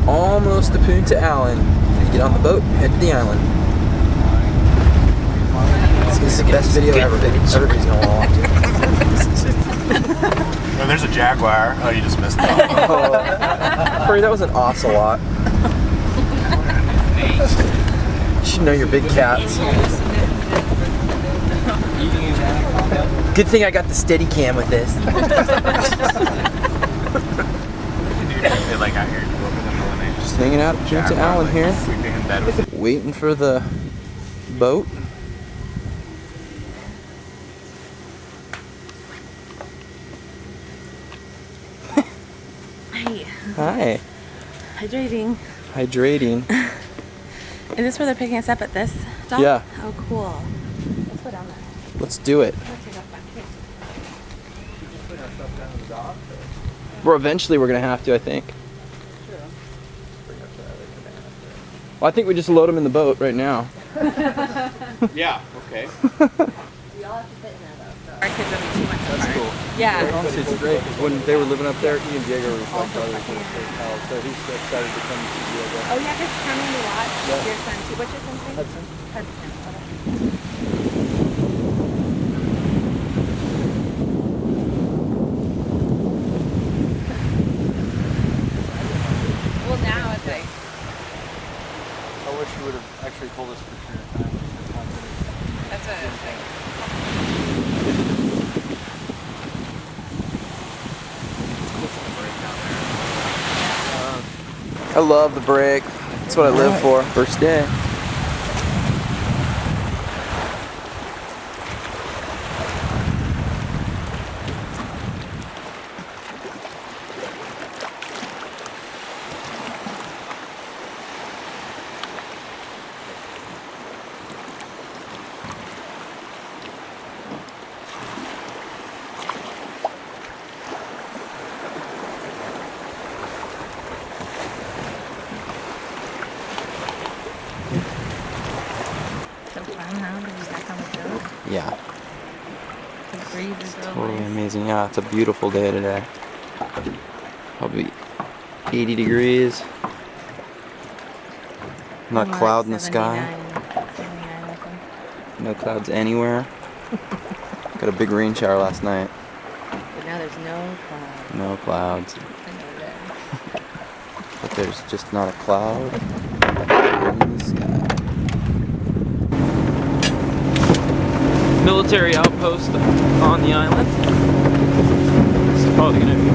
almost to Punta Allen. You get on the boat, head to the island. This is the best video ever. Everybody's gonna watch it. No, there's a jaguar. Oh, you just missed it. Corey, that was an ocelot. You should know your big cats. Good thing I got the steady cam with this. Just hanging out at Punta Allen here. Waiting for the boat. Hi. Hydrating. Hydrating. Is this where they're picking us up at this dock? Yeah. Oh, cool. Let's go down there. Let's do it. Let's take off back here. Well, eventually we're gonna have to, I think. Well, I think we just load them in the boat right now. Yeah, okay. We all have to fit in there though. So. Our kids will be 2 months apart. That's cool. Yeah. Honestly, it's great because when they were living up there, he and Diego were like brothers when they were child, so he's so excited to come to Diego. Oh yeah, because coming to watch your son too. What's your son's name? Hudson. Hudson. Well, now it's like. I wish you would have actually told us for sure. That's what it's like. I love the break. That's what I live for. First day. Yeah. The breeze is real Totally nice. amazing. Yeah, it's a beautiful day today. Probably 80 degrees. Not a More cloud in like the sky. 79, I think. No clouds anywhere. Got a big rain shower last night. But now there's no clouds. No clouds. I know that. But there's just not a cloud in the sky. Military outpost on the island. It's probably gonna be